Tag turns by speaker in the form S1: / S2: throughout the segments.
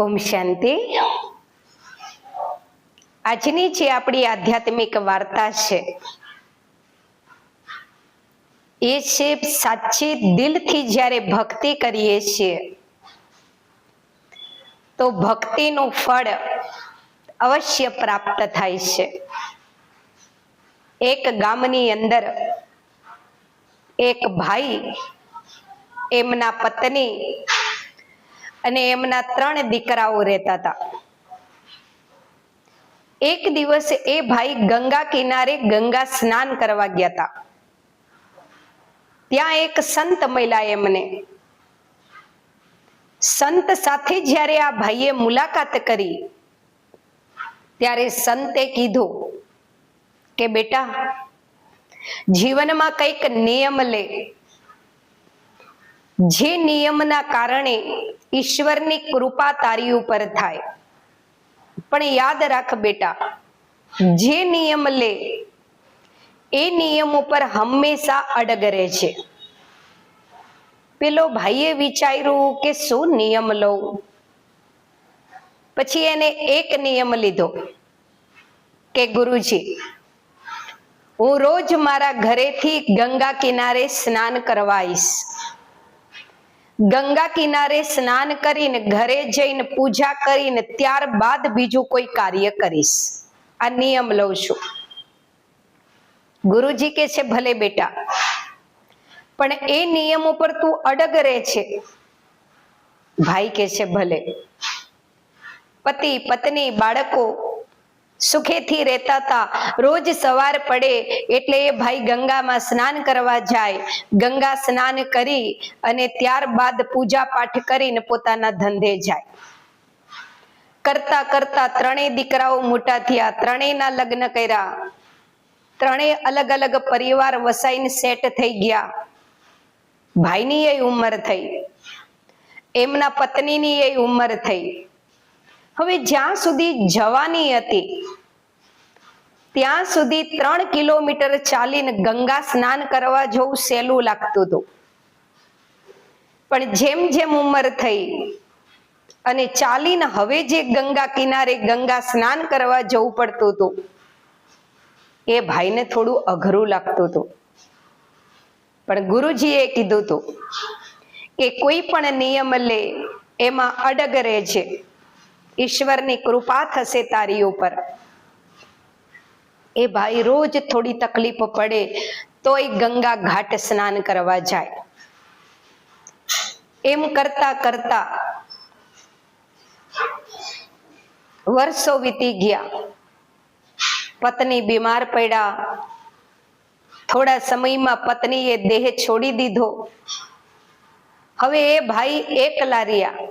S1: ઓમ શાંતિ. આજની જે આપણી આધ્યાત્મિક વાર્તા છે એ છે સાચી દિલથી જ્યારે ભક્તિ કરીએ છીએ તો ભક્તિનું ફળ અવશ્ય પ્રાપ્ત થાય છે. એક ગામની અંદર એક ભાઈ, એમના પત્ની અને એમના 3 દીકરાઓ રહેતા હતા. એક દિવસ એ ભાઈ ગંગા કિનારે ગંગા સ્નાન કરવા ગયા હતા. ત્યાં એક સંત મળ્યા એમને. સંત સાથે જ્યારે આ ભાઈએ મુલાકાત કરી ત્યારે સંતે કીધું કે બેટા, જીવનમાં કંઈક નિયમ લે, જે નિયમના કારણે ઈશ્વરની કૃપા તારી ઉપર થાય. પણ યાદ રાખ બેટા, જે નિયમ લે એ નિયમ ઉપર હંમેશા અડગ રહે છે. પેલો ભાઈએ વિચાર્યું કે શું નિયમ લઉં. પછી એને એક નિયમ લીધો કે ગુરુજી, હું રોજ મારા ઘરેથી ગંગા કિનારે સ્નાન કરવા આવીશ. ગંગા કિનારે સ્નાન કરીને ઘરે જઈને પૂજા કરીને ત્યારબાદ બીજું કોઈ કાર્ય કરીશ. આ નિયમ લઉં છું. ગુરુજી કે છે ભલે બેટા, પણ એ નિયમ ઉપર તું અડગ રહે છે. ભાઈ કે છે ભલે. પતિ પત્ની બાળકો સુખેથી રહેતા હતા. રોજ સવાર પડે એટલે એ ભાઈ ગંગામાં સ્નાન કરવા જાય. ગંગા સ્નાન કરી અને ત્યારબાદ પૂજા પાઠ કરીને પોતાના ધંધે જાય. કરતા કરતા 3 દીકરાઓ મોટા થયા. 3ના લગ્ન કર્યા. 3 અલગ અલગ પરિવાર વસાઈને સેટ થઈ ગયા. ભાઈની એ ઉંમર થઈ, એમના પત્નીની એ ઉંમર થઈ. હવે જ્યાં સુધી જવાની હતી ત્યાં સુધી 3 કિલોમીટર ચાલીને ગંગા સ્નાન કરવા જવું સહેલું લાગતું હતું. પણ જેમ જેમ ઉંમર થઈ અને ચાલીને હવે જે ગંગા કિનારે ગંગા સ્નાન કરવા જવું પડતું હતું એ ભાઈને થોડું અઘરું લાગતું હતું. પણ ગુરુજીએ કીધું હતું કે કોઈ પણ નિયમ લે એમાં અડગ રહે છે, ઈશ્વરની કૃપા થશે તારી ઉપર. એ ભાઈ રોજ થોડી તકલીફ પડે તોય ગંગા ઘાટ સ્નાન કરવા જાય. એમ કરતા કરતા વર્ષો વીતી ગયા. પત્ની બીમાર પડ્યા. થોડા સમયમાં પત્નીએ દેહ છોડી દીધો. હવે એ ભાઈ એકલા રહ્યા,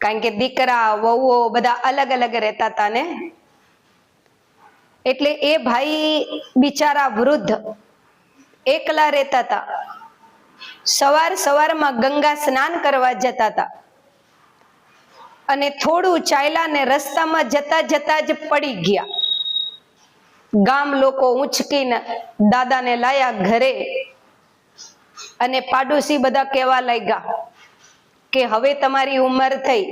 S1: કારણ કે દીકરા વહુઓ બધા અલગ અલગ રહેતા હતા ને. એટલે એ ભાઈ બિચારા વૃદ્ધ એકલા રહેતા હતા. સવારમાં ગંગા સ્નાન કરવા જતા હતા અને થોડું ચાલ્યા ને રસ્તામાં જતા જતા જ પડી ગયા. ગામ લોકો ઉંચકીને દાદાને લાયા ઘરે અને પાડોશી બધા કહેવા લાગ્યા કે હવે તમારી ઉંમર થઈ,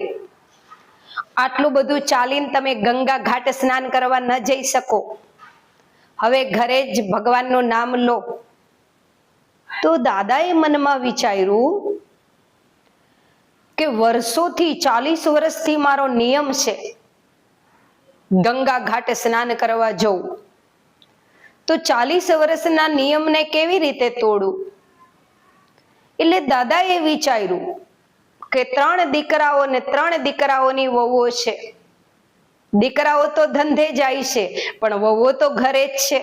S1: આટલું બધું ચાલીને તમે ગંગા ઘાટ સ્નાન કરવા ન જઈ શકો, હવે ઘરે જ ભગવાનનું નામ લો. તો દાદાએ મનમાં વિચાર્યું કે વર્ષોથી 40 વર્ષથી મારો નિયમ છે ગંગા ઘાટ સ્નાન કરવા જવું, તો 40 વર્ષના નિયમને કેવી રીતે તોડું. એટલે દાદાએ વિચાર્યું કે 3 દીકરાઓ ને 3 દીકરાઓની વહુઓ છે. દીકરાઓ તો ધંધે જાય છે પણ વહુઓ તો ઘરે જ છે.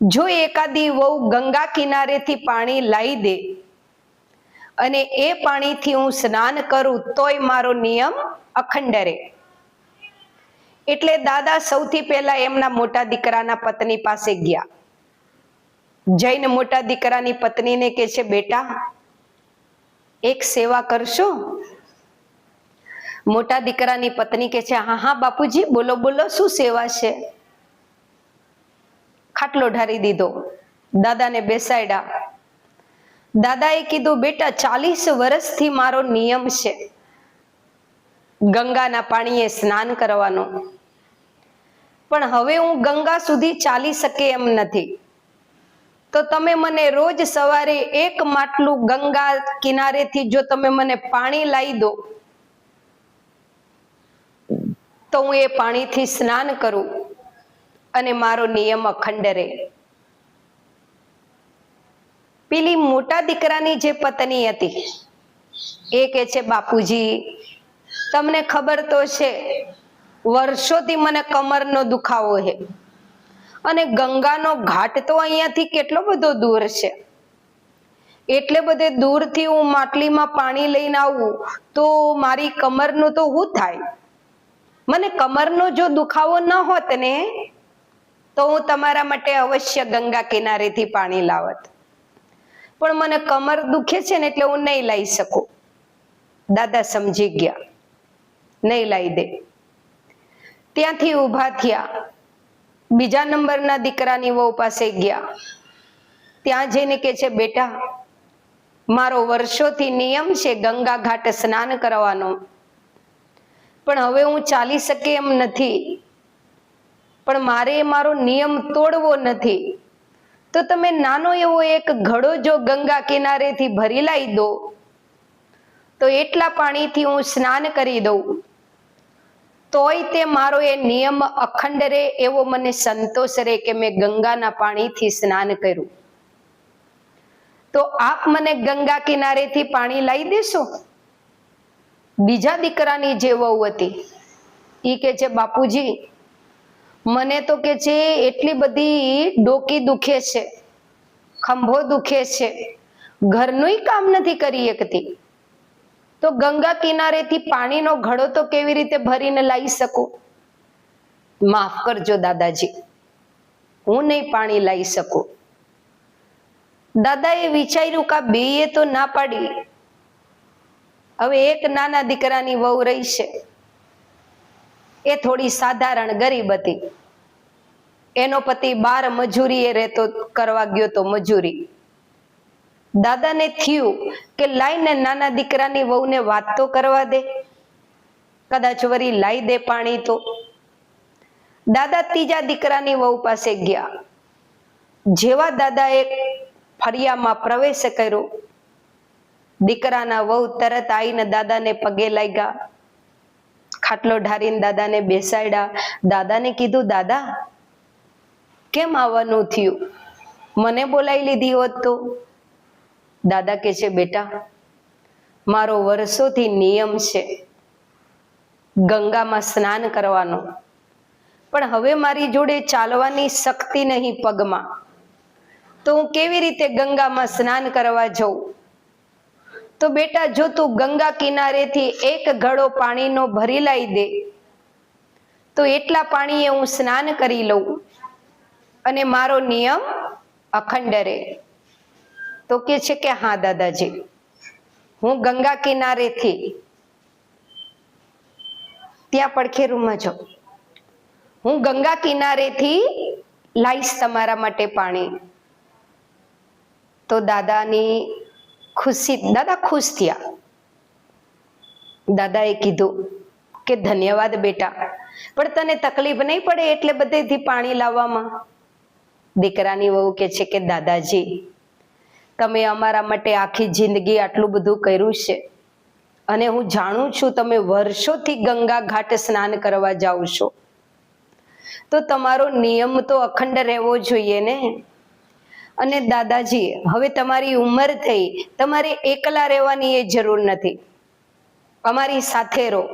S1: જો એકાદી વહુ ગંગા કિનારેથી પાણી લાવી દે અને એ પાણીથી હું સ્નાન કરું તોય મારો નિયમ અખંડ રહે. એટલે દાદા સૌથી પહેલા એમના મોટા દીકરાના પત્ની પાસે ગયા. જઈને મોટા દીકરાની પત્નીને કહે છે, બેટા એક સેવા કરશો? મોટા દીકરાની પત્ની કહે છે, હા હા બાપુજી, બોલો બોલો, શું સેવા છે? ખાટલો ઢારી દીધો. દાદાને બેસાડ્યા. દાદાએ કીધું, બેટા 40 વર્ષથી મારો નિયમ છે ગંગાના પાણીએ સ્નાન કરવાનું. પણ હવે હું ગંગા સુધી ચાલી શકે એમ નથી. તો તમે મને રોજ સવારે એક માટલું ગંગા કિનારેથી જો તમે મને પાણી લાવી દો તો હું એ પાણીથી સ્નાન કરું અને મારો નિયમ અખંડ રહે. પેલી મોટા દીકરાની જે પત્ની હતી એ કે છે, બાપુજી તમને ખબર તો છે વર્ષોથી મને કમરનો દુખાવો છે અને ગંગાનો ઘાટ તો અહીંયાથી કેટલો બધો દૂર છે, એટલે બધે દૂરથી હું માટલીમાં પાણી લઈને આવું તો મારી કમરનું તો શું થાય? મને કમરનો જો દુખાવો ન હોત ને તો હું તમારા માટે અવશ્ય ગંગા કિનારેથી પાણી લાવત, પણ મને કમર દુખે છે ને એટલે હું નહીં લાવી શકું. દાદા સમજી ગયા, નહીં લાવી દે. ત્યાંથી ઊભા થયા, બીજા નંબરના દીકરાની વહુ પાસે ગયા. ત્યાં જઈને કે છે, બેટા મારો વર્ષોથી નિયમ છે ગંગા ઘાટ સ્નાન કરવાનો, પણ હવે હું ચાલી શકે એમ નથી, પણ મારે મારો નિયમ તોડવો નથી. તો તમે નાનો એવો એક ઘડો જો ગંગા કિનારેથી ભરી લાવી દો તો એટલા પાણીથી હું સ્નાન કરી દઉં, તોય તે મારો એ નિયમ અખંડ રહે એવો મને સંતોષ રહે કે મેં ગંગાના પાણીથી સ્નાન કર્યું. તો આપ મને ગંગા કિનારેથી પાણી લાવી દેશો? બીજા દીકરાની જે વહુ હતી એ કે છે, બાપુજી મને તો કે છે એટલી બધી ડોકી દુખે છે, ખંભો દુખે છે, ઘરનું કામ નથી કરી શકતી, તો ગંગા કિનારેથી પાણીનો ઘડો તો કેવી રીતે ભરીને લાવી શકું? માફ કરજો દાદાજી, હું નહીં પાણી લાવી શકું. દાદાએ વિચાર્યું કે બેએ તો ના પાડી. હવે એક નાના દીકરાની વહુ રહી છે, એ થોડી સાધારણ ગરીબ હતી. એનો પતિ બાર મજૂરીએ રહેતો, કરવા ગયો તો મજૂરી. દાદાને થયું કે લાઈને નાના દીકરાની વહુને વાત તો કરવા દે, કદાચ વરી લાઈ દે પાણી તો. દાદા ત્રીજા દીકરાની વહુ પાસે ગયા. જેવા દાદાએ ફળિયામાં પ્રવેશ કર્યો, દીકરાના વહુ તરત આવીને દાદાને પગે લાગ્યા, ખાટલો ઢારીને દાદાને બેસાડ્યા. દાદાને કીધું, દાદા કેમ આવવાનું થયું? મને બોલાવી લીધી હોત તો? દાદા કે છે, બેટા મારો વર્ષોથી નિયમ છે ગંગામાં સ્નાન કરવાનો, પણ હવે મારી જોડે ચાલવાની શક્તિ નહીં પગમાં, તો હું કેવી રીતે ગંગામાં સ્નાન કરવા જાઉં? તો બેટા જો તું ગંગા કિનારેથી એક ઘડો પાણીનો ભરી લાવી દે તો એટલા પાણીએ હું સ્નાન કરી લઉં અને મારો નિયમ અખંડ રહે. તો કે છે કે હા દાદાજી, હું ગંગા કિનારેથી ત્યાં પડખે રૂમમાં જાઉં, હું ગંગા કિનારેથી લાવીશ તમારા માટે પાણી. તો દાદાની ખુશી, દાદા ખુશ થયા. દાદાએ કીધું કે ધન્યવાદ બેટા, પણ તને તકલીફ નહીં પડે એટલે બધેથી પાણી લાવવામાં? દીકરાની વહુ કે છે કે દાદાજી તમે અમારા માટે આખી જિંદગી આટલું બધું કર્યું છે અને હું જાણું છું તમે વર્ષોથી ગંગા ઘાટ સ્નાન કરવા જાઓ છો, તો તમારો નિયમ તો અખંડ રહેવો જોઈએ ને. અને દાદાજી હવે તમારી ઉંમર થઈ, તમારે એકલા રહેવાની એ જરૂર નથી, અમારી સાથે રહો,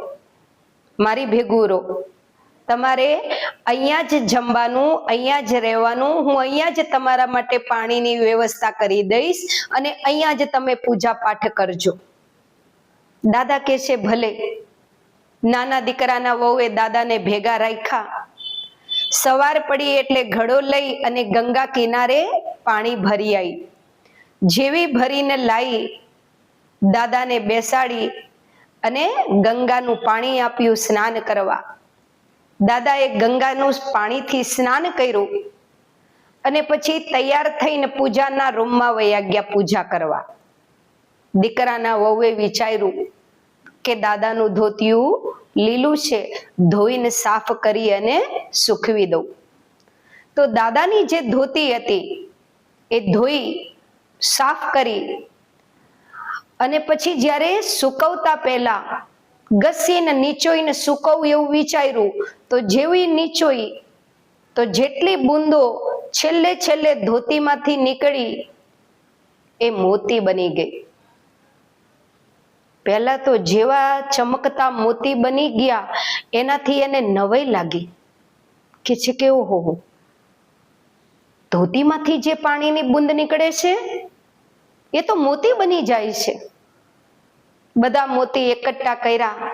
S1: મારી ભેગું રહો. તમારે અહીંયા જ જમવાનું, અહીંયા જ રહેવાનું, હું અહીંયા જ તમારા માટે પાણીની વ્યવસ્થા કરી દઈશ અને અહીંયા જ તમે પૂજા પાઠ કરજો. દાદા કહે છે ભલે. નાના દીકરાના વહુએ દાદાને ભેગા રાખ્યા. સવાર પડી એટલે ઘડો લઈ અને ગંગા કિનારે પાણી ભરી આવી. જેવી ભરીને લાવી દાદાને બેસાડી અને ગંગાનું પાણી આપ્યું સ્નાન કરવા. દાદાએ ગંગાનું પાણીથી સ્નાન કર્યું અને પછી તૈયાર થઈને પૂજાના રૂમમાં વયા ગયા પૂજા કરવા. દીકરાના વહુએ વિચાર્યું કે દાદાનું ધોતિયું લીલું છે, ધોઈને સાફ કરી અને સૂકવી દઉં. તો દાદાની જે ધોતી હતી એ ધોઈ સાફ કરી અને પછી જ્યારે સુકવતા પહેલા ઘસીને નીચોઈને સુકવવું એવું વિચાર્યું. તો જેવી નીચોઈ તો જેટલી બૂંદો છેલ્લે ધોતીમાંથી નીકળી એ મોતી બની ગઈ. પહેલા તો જેવા ચમકતા મોતી બની ગયા એનાથી એને નવાઈ લાગી કે છે કે ઓહો, ધોતીમાંથી જે પાણીની બૂંદ નીકળે છે એ તો મોતી બની જાય છે. બધા મોતી એકઠા કર્યા,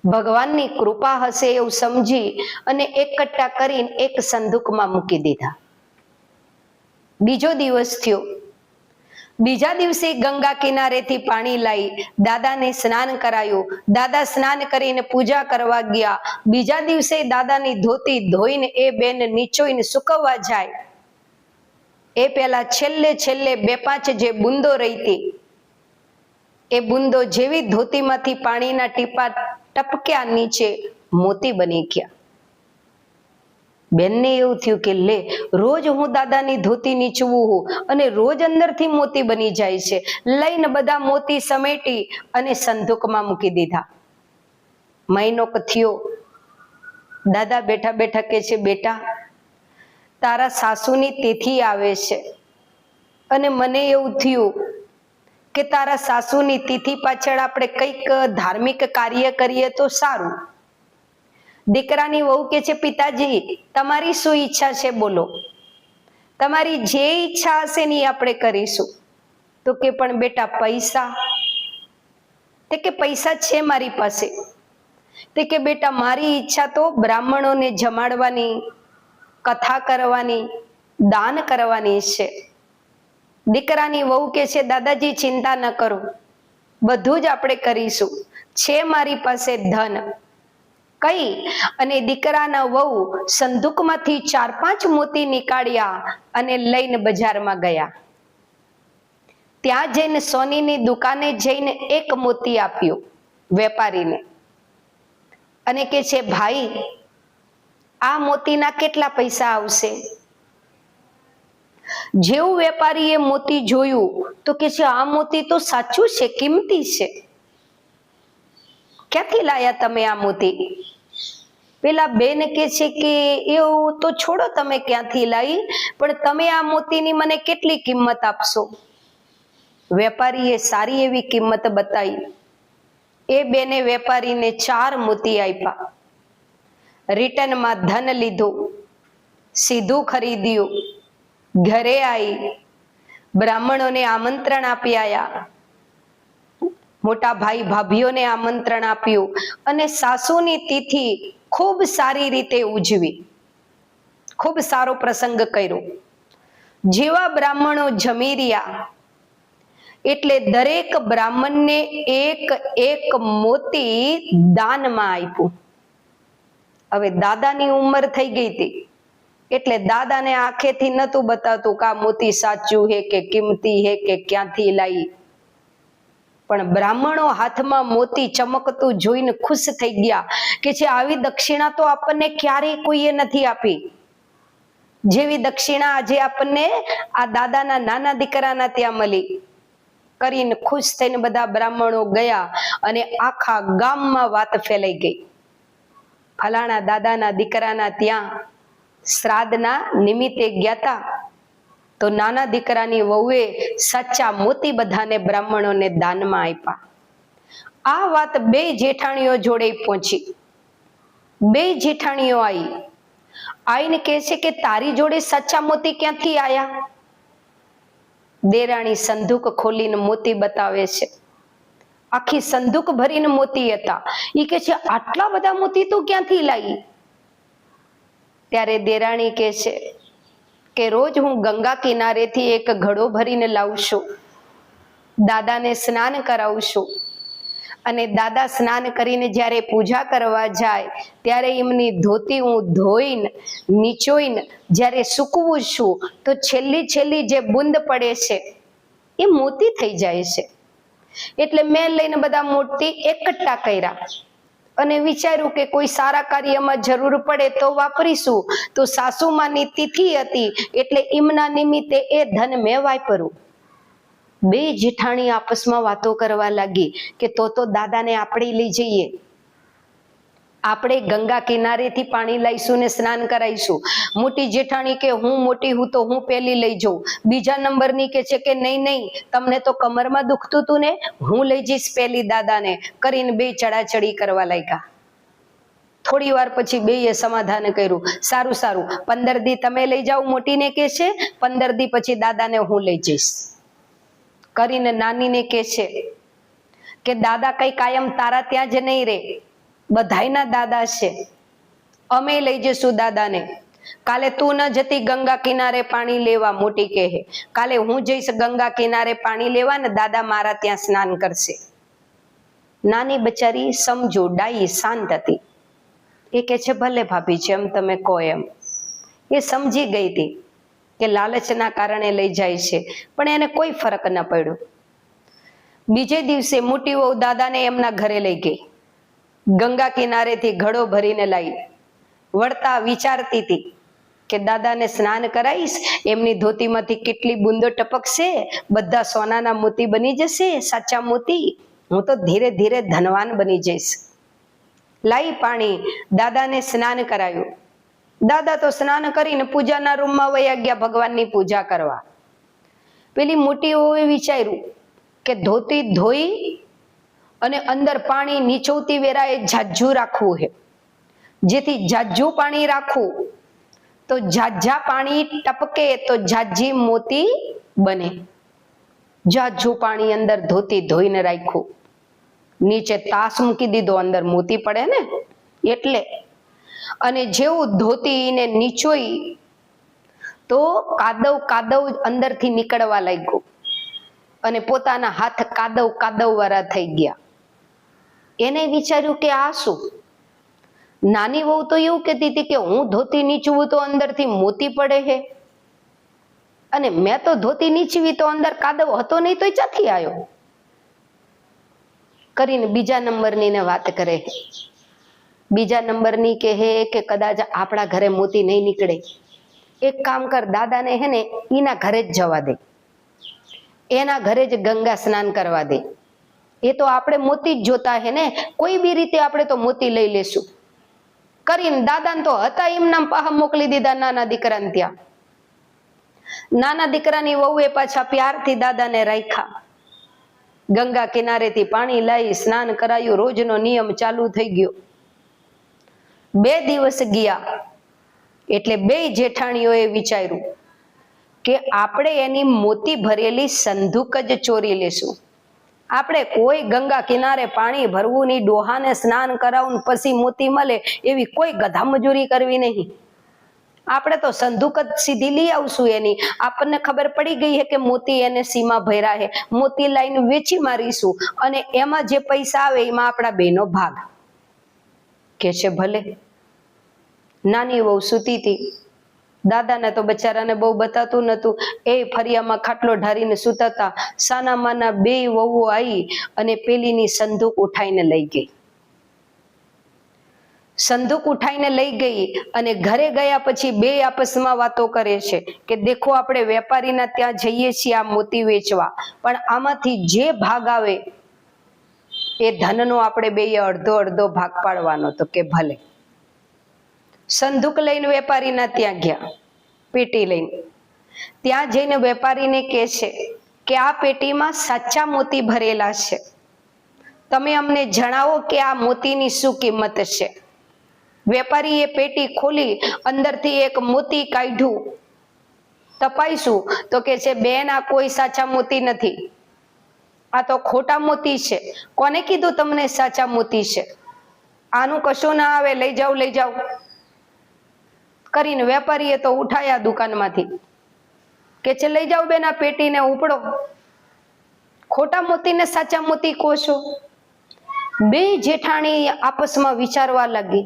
S1: ભગવાનની કૃપા હશે એવું સમજી અને એકઠા કરીને એક સંદૂકમાં મૂકી દીધા. બીજો દિવસ થયો. બીજા દિવસે ગંગા કિનારેથી પાણી લાવી દાદાને સ્નાન કરાયું. દાદા સ્નાન કરીને પૂજા કરવા ગયા. બીજા દિવસે દાદાની ધોતી ધોઈને એ બેન નીચોઈને સુકવવા જાય એ પહેલા છેલ્લે 2-5 જે બૂંદો રહી હતી એ બૂંદો જેવી ધોતીમાંથી પાણીના ટીપા ટપક્યા નીચે મોતી બની ગયા. બેનને એવું થયું કે લે, રોજ હું દાદાની ધોતી નીચવું હું અને રોજ અંદરથી મોતી બની જાય છે. લઈને બધા મોતી સમેટી અને સંદૂકમાં મૂકી દીધા. મહિનો થયો. દાદા બેઠા બેઠા કે છે, બેટા તારા સાસુની તિથિ આવે છે અને મને એવું થયું કે તારા સાસુની તિથિ પાછળ આપણે કંઈક ધાર્મિક કાર્ય કરીએ તો સારું. દીકરાની વહુ કે છે, પિતાજી તમારી શું ઈચ્છા છે બોલો, તમારી જે ઈચ્છા હશે ને આપણે કરીશું. તો કે પણ બેટા પૈસા? તે કે પૈસા છે મારી પાસે. તે કે બેટા મારી ઈચ્છા તો બ્રાહ્મણોને જમાડવાની, કથા કરવાની, દાન કરવાની છે. દીકરાની વહુ કે છે, દાદાજી ચિંતા ન કરો, બધું જ આપણે કરીશું, છે મારી પાસે ધન. કઈ અને દીકરાના વહુ સંદૂકમાંથી 4-5 મોતી નીકાળ્યા અને લઈને બજારમાં ગયા. ત્યાં જઈને સોનીની દુકાને જઈને એક મોતી આપ્યું વેપારીને અને કે છે, ભાઈ આ મોતીના કેટલા પૈસા આવશે? જેવું વેપારીએ મોતી જોયું તો કે છે, આ મોતી તો સાચું છે, કિંમતી છે. ક્યાંથી લાયા તમે આ મોતી? પેલા બેન કે છે કે એવું તો છોડો તમે ક્યાંથી લાવી, પણ તમે આ મોતીની મને કેટલી કિંમત આપશો? વેપારીએ સારી એવી કિંમત બતાવી. એ બેને વેપારીને 4 મોતી આપ્યા. રિટર્નમાં ધન લીધું, સીધું ખરીદ્યું, ઘરે આવી બ્રાહ્મણોને આમંત્રણ આપી આવ્યા, મોટા ભાઈ ભાભીઓને આમંત્રણ આપ્યું અને સાસુની તિથિ ખૂબ સારી રીતે ઉજવી. ખૂબ સારો પ્રસંગ કર્યો. જેવા બ્રાહ્મણો જમી રહ્યા એટલે દરેક બ્રાહ્મણને એક મોતી દાનમાં આપ્યું. હવે દાદાની ઉંમર થઈ ગઈ હતી એટલે દાદાને આંખેથી નતું બતાવતું કે આ મોતી સાચું હે કે કિંમતી હે કે ક્યાંથી લાવી. પણ બ્રાહ્મણો હાથમાં મોતી ચમકતું જોઈને ખુશ થઈ ગયા કે છે, આવી દક્ષિણા તો આપણને ક્યારેય કોઈએ નથી આપી. જેવી દક્ષિણા આજે આપણને આ દાદાના નાના દીકરાના ત્યાં મળી. કરીને ખુશ થઈને બધા બ્રાહ્મણો ગયા અને આખા ગામમાં વાત ફેલાઈ ગઈ. ફલાણા દાદાના દીકરાના ત્યાં શ્રાદ્ધના નિમિત્તે ગયા તા તો નાના દીકરાની વહુએ સાચા મોતી બધાને બ્રાહ્મણોને દાનમાં આપ્યા. આ વાત 2 જેઠાણીઓ જોડે પહોંચી. 2 જેઠાણીઓ આવીને કહે છે કે તારી જોડે સાચા મોતી ક્યાંથી આયા? દેરાણી સંદૂક ખોલીને મોતી બતાવે છે. આખી સંદૂક ભરીને મોતી હતા. એ કે છે, આટલા બધા મોતી તું ક્યાંથી લાવી? ત્યારે દેરાણી કહે છે કે રોજ હું ગંગા કિનારેથી એક ઘડો ભરીને લાવું છું, દાદાને સ્નાન કરાવું છું અને દાદા સ્નાન કરીને જ્યારે પૂજા કરવા જાય ત્યારે એમની ધોતી હું ધોઈને નીચોઈને જ્યારે સૂકવું છું તો છેલ્લી જે બૂંદ પડે છે એ મોતી થઈ જાય છે. એટલે મેં લઈને બધા મોતી એકઠા કર્યા અને વિચાર્યું કે કોઈ સારા કાર્યમાં જરૂર પડે તો વાપરીશું. તો સાસુમાની તિથિ હતી એટલે એમના નિમિત્તે એ ધન મેં વાપર્યું. બે જેઠાણી આપસમાં વાતો કરવા લાગી કે તો દાદાને આપણે લઈ જઈએ, આપણે ગંગા કિનારેથી પાણી લાવીશું ને સ્નાન કરાવીશું. મોટી જેઠાણી કે હું મોટી હું તો હું પેલી લઈ જાઉં. બીજા નંબરની કે છે કે નહીં નહીં, તમને તો કમરમાં દુખતું હતું ને, હું લઈ જઈશ પેલી દાદાને. કરીને બે ચડાચડી કરવા લાગ્યા. થોડી વાર પછી બેયે સમાધાન કર્યું, સારું સારું 15 દી તમે લઈ જાઓ મોટીને કે છે, 15 દી પછી દાદાને હું લઈ જઈશ. કરીને નાનીને કે છે કે દાદા કઈ કાયમ તારા ત્યાં જ નહીં રે, બધાયના દાદા છે, અમે લઈ જઈશું દાદાને. કાલે તું ન જતી ગંગા કિનારે પાણી લેવા, મોટી કહે, કાલે હું જઈશ ગંગા કિનારે પાણી લેવા ને દાદા મારા ત્યાં સ્નાન કરશે. નાની બચારી સમજો ડાઈ શાંત હતી. એ કે છે ભલે ભાભી જેમ તમે કહો એમ. એ સમજી ગઈ હતી કે લાલચના કારણે લઈ જાય છે, પણ એને કોઈ ફરક ન પડ્યો. બીજે દિવસે મોટી વહુ દાદાને એમના ઘરે લઈ ગઈ. ગંગા કિનારેથી ઘડો ભરીને લાવી. વળતા વિચારતી હતી કે દાદાને સ્નાન કરાવીશ, એમની ધોતીમાંથી કેટલી બુંદો ટપકશે, બધા સોનાના મોતી બની જશે, સાચા મોતી. હું તો ધીરે ધીરે ધનવાન બની જઈશ. લાઈ પાણી, દાદાને સ્નાન કરાયું. દાદા તો સ્નાન કરીને પૂજાના રૂમમાં વયા ગયા ભગવાનની પૂજા કરવા. પેલી મોટી વહુએ વિચાર્યું કે ધોતી ધોઈ અને અંદર પાણી નીચોવતી વેરાએ ઝાઝું રાખવું છે, જેથી ઝાઝું પાણી રાખવું તો ઝાઝા પાણી ટપકે તો ઝાઝી મોતી બને. ઝાઝું પાણી અંદર ધોતી ધોઈને રાખ્યું, નીચે તાસ મૂકી દીધો, અંદર મોતી પડે ને એટલે. અને જેવું ધોતીને નીચોઈ તો કાદવ કાદવ અંદરથી નીકળવા લાગ્યું અને પોતાના હાથ કાદવ કાદવ વાળા થઈ ગયા. એને વિચાર્યું કે આ શું? નાની વહુ તો એવું કહેતી હતી કે હું ધોતી નીચવું તો અંદરથી મોતી પડે છે, અને મેં તો ધોતી નીચવી તો અંદર કાદવ હતો નહીં, તો ક્યાંથી આવ્યો? કરીને બીજા નંબરની ને વાત કરે. બીજા નંબરની કહે કે કદાચ આપણા ઘરે મોતી નહીં નીકળે, એક કામ કર, દાદાને હે ને એના ઘરે જ જવા દે, એના ઘરે જ ગંગા સ્નાન કરવા દે. એ તો આપણે મોતી જ જોતા હે ને, કોઈ બી રીતે આપણે તો મોતી લઈ લેશું. કરીને દાદાને તો હતા એમના પાહા મોકલી દીધા નાના દીકરાને ત્યાં. નાના દીકરાની વહુએ પાછા પ્યારથી દાદાને રાખ્યા. ગંગા કિનારેથી પાણી લાવી સ્નાન કરાયું, રોજનો નિયમ ચાલુ થઈ ગયો. 2 દિવસ ગયા એટલે બે જેઠાણીઓએ વિચાર્યું કે આપણે એની મોતી ભરેલી સંદૂક જ ચોરી લેશું. આપણે કોઈ ગંગા કિનારે પાણી ભરવું નહીં, ડોહાને સ્નાન કરાવું પછી મોતી મળે એવી કોઈ ગધા મજૂરી કરવી નહીં. આપણે તો સંદૂક જ સીધી લઈ આવશું એની. આપણને ખબર પડી ગઈ છે કે મોતી એને સીમા ભર્યા છે, મોતી લાઈને વેચી મારીશું અને એમાં જે પૈસા આવે એમાં આપણા બેનો ભાગ. કે છે ભલે. નાની વહુ સૂતી હતી. દાદાને તો બચારાને બહુ બતાતું નતું, એ ફરિયામાં ખાટલો ઢારીને સૂતા હતા. સાનામાના 2 વહુઓ આવી અને પેલીની સંદૂક ઉઠાઈને લઈ ગઈ. સંદૂક ઉઠાઈને લઈ ગઈ અને ઘરે ગયા પછી 2 આપસમાં વાતો કરે છે કે દેખો આપણે વેપારીના ત્યાં જઈએ છીએ આ મોતી વેચવા, પણ આમાંથી જે ભાગ આવે એ ધનનો આપણે બેય અડધો અડધો ભાગ પાડવાનો. તો કે ભલે. સંદૂક લઈને વેપારીના ત્યાં ગયા, પેટી લઈને. ત્યાં જઈને વેપારીને કહે છે કે આ પેટીમાં સાચા મોતી ભરેલા છે, તમે અમને જણાવો કે આ મોતીની શું કિંમત છે. વેપારીએ પેટી ખોલી અંદરથી એક મોતી કાઢ્યું. તપાઈશું તો કે છે બેન આ કોઈ સાચા મોતી નથી, આ તો ખોટા મોતી છે. કોને કીધું તમને સાચા મોતી છે? આનું કશું ના આવે, લઈ જાઓ લઈ જાઓ. કરીને વેપારીએ તો ઉઠાયા દુકાનમાંથી. કે છે લઈ જાઓ બેન આ પેટીને ઉપડો. ખોટા મોતીને સાચા મોતી કહો છો? 2 જેઠાણી આપસમાં વિચારવા લાગી.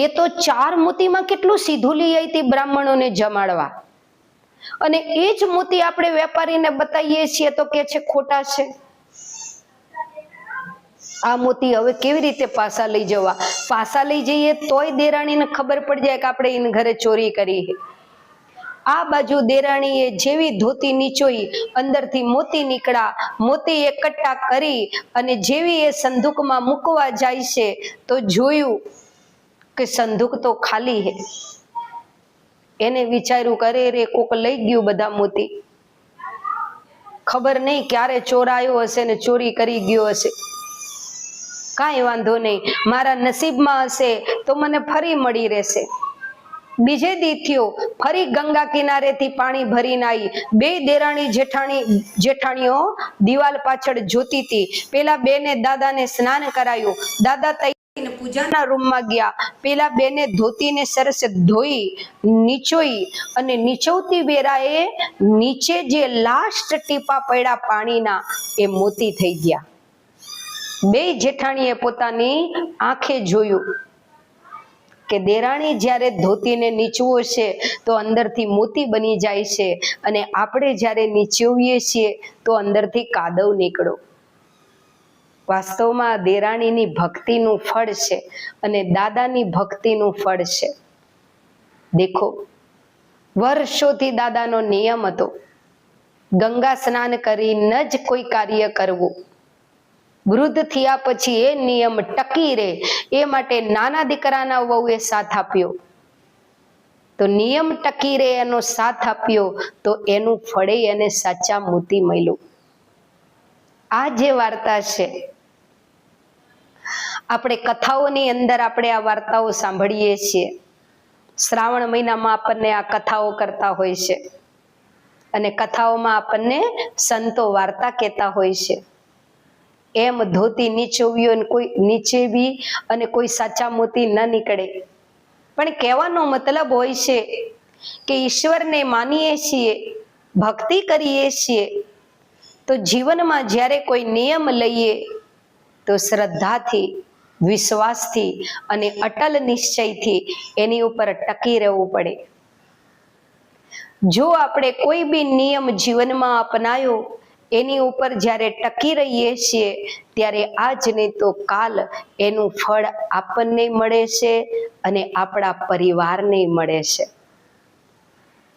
S1: એ તો 4 મોતીમાં કેટલું સીધું લઈ આવી હતી બ્રાહ્મણોને જમાડવા, અને એ જ મોતી આપણે વેપારીને બતાવીએ છીએ તો કે છે ખોટા છે. આ મોતી હવે કેવી રીતે પાછા લઈ જવા? પાછા લઈ જઈએ તોય દેરાણીને ખબર પડી જાય કે આપણે એને ઘરે ચોરી કરી. આ બાજુ દેરાણીએ જેવી ધોતી નીચોઈ, અંદરથી મોતી નીકળ્યા. મોતી એકઠા કરી અને જેવી એ સંદૂકમાં મૂકવા જાય છે તો જોયું કે સંદૂક તો ખાલી છે. એને વિચાર્યું કરે રે કોક લઈ ગયું બધા મોતી, ખબર નહીં ક્યારે ચોર આવ્યો હશે ને ચોરી કરી ગયો હશે. કાંઈ વાંધો નહીં, મારા નસીબમાં હશે તો મને ફરી મળી રહેશે. બીજે દી થયો, ફરી ગંગા કિનારેથી પાણી ભરીને આવી. બે દેરાણી જેઠાણીઓ દિવાલ પાછળ જોતી હતી. પેલા બેને દાદાને સ્નાન કરાયું. દાદા પૂજાના રૂમમાં ગયા. પેલા બેને ધોતીને સરસ ધોઈ નીચોઈ અને નીચોવતી વેરાએ નીચે જે લાસ્ટ ટીપા પડ્યા પાણીના એ મોતી થઈ ગયા. બે જેઠાણીએ પોતાની આંખે જોયું કે દેરાણી જ્યારે ધોતીને નીચવો છે તો અંદરથી મોતી બની જાય છે, અને આપણે જ્યારે નીચવીએ છીએ તો અંદરથી કાદવ નીકળો. વાસ્તવમાં દેરાણીની ભક્તિનું ફળ છે અને દાદાની ભક્તિનું ફળ છે. દેખો, વર્ષોથી દાદાનો નિયમ હતો ગંગા સ્નાન કરીને જ કોઈ કાર્ય કરવું. વૃદ્ધ થયા પછી એ નિયમ ટકી રહે એ માટે નાના દીકરાના વહુએ સાથ આપ્યો. તો નિયમ ટકી રહે એનો સાથ આપ્યો તો એનું ફળે એને સાચા મોતી મળ્યું. આ જે વાર્તા છે, આપણે કથાઓની અંદર આપણે આ વાર્તાઓ સાંભળીએ છીએ. શ્રાવણ મહિનામાં આપણને આ કથાઓ કરતા હોય છે અને કથાઓમાં આપણને સંતો વાર્તા કહેતા હોય છે. એમ ધોતી નીચેવી અને કોઈ સાચા મોતી ન નીકળે. પણ કહેવાનો મતલબ હોય છે કે ઈશ્વરને માનીએ છીએ, ભક્તિ કરીએ છીએ તો જીવનમાં જ્યારે કોઈ નિયમ લઈએ તો શ્રદ્ધાથી, વિશ્વાસથી અને અટલ નિશ્ચયથી એની ઉપર ટકી રહેવું પડે. જો આપણે કોઈ બી નિયમ જીવનમાં અપનાયો એની ઉપર જ્યારે ટકી રહીએ છીએ ત્યારે આજ નહીં તો કાલ એનું ફળ આપણને મળે છે અને આપણા પરિવારને મળે છે.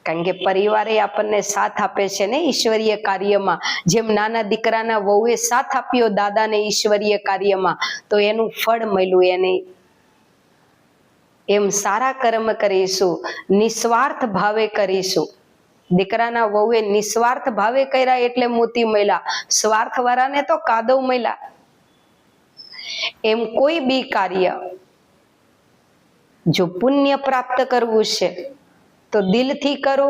S1: કારણ કે પરિવારે આપણને સાથ આપે છે ને ઈશ્વરીય કાર્યમાં. જેમ નાના દીકરાના વહુએ સાથ આપ્યો દાદાને ઈશ્વરીય કાર્યમાં તો એનું ફળ મળ્યું એને. એમ સારા કર્મ કરીશું, નિસ્વાર્થ ભાવે કરીશું. દીકરાના વહુએ નિસ્વાર્થ ભાવે કર્યા એટલે મોતી મળ્યા, સ્વાર્થ વાળાને તો કાદવ મળ્યા. એમ કોઈ બી કાર્ય જો પુણ્ય પ્રાપ્ત કરવું છે તો દિલથી કરો,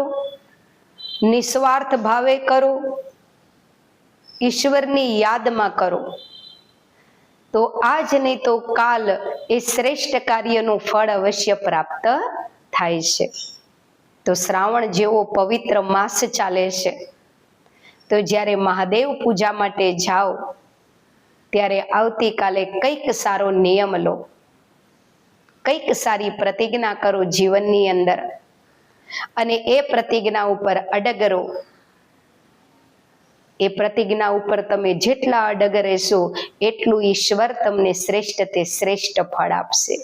S1: નિસ્વાર્થ ભાવે કરો, ઈશ્વરની યાદમાં કરો તો આજ નહીં તો કાલ એ શ્રેષ્ઠ કાર્યનું ફળ અવશ્ય પ્રાપ્ત થાય છે. તો શ્રાવણ જેવો પવિત્ર માસ ચાલે છે તો જ્યારે મહાદેવ પૂજા માટે જાઓ ત્યારે આવતીકાલે કંઈક સારો નિયમ લો, કંઈક સારી પ્રતિજ્ઞા કરો જીવનની અંદર અને એ પ્રતિજ્ઞા ઉપર અડગ રહો. એ પ્રતિજ્ઞા ઉપર તમે જેટલા અડગ રહેશો એટલું ઈશ્વર તમને શ્રેષ્ઠ તે શ્રેષ્ઠ ફળ આપશે.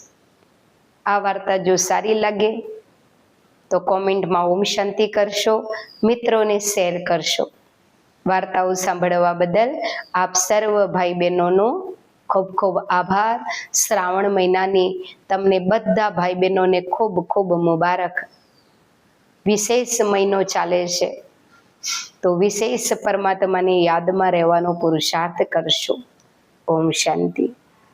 S1: આ વાર્તા જો સારી લાગે તો કોમેન્ટમાં ઓમ શાંતિ કરશો, મિત્રોને શેર કરશો. વાર્તાઓ સાંભળવા બદલ આપ સર્વ ભાઈ બહેનોનો ખૂબ ખૂબ આભાર. શ્રાવણ મહિનાની તમને બધા ભાઈ બહેનોને ખૂબ ખૂબ મુબારક. વિશેષ મહિનો ચાલે છે તો વિશેષ પરમાત્માની યાદમાં રહેવાનો પુરુષાર્થ કરશો. ઓમ શાંતિ.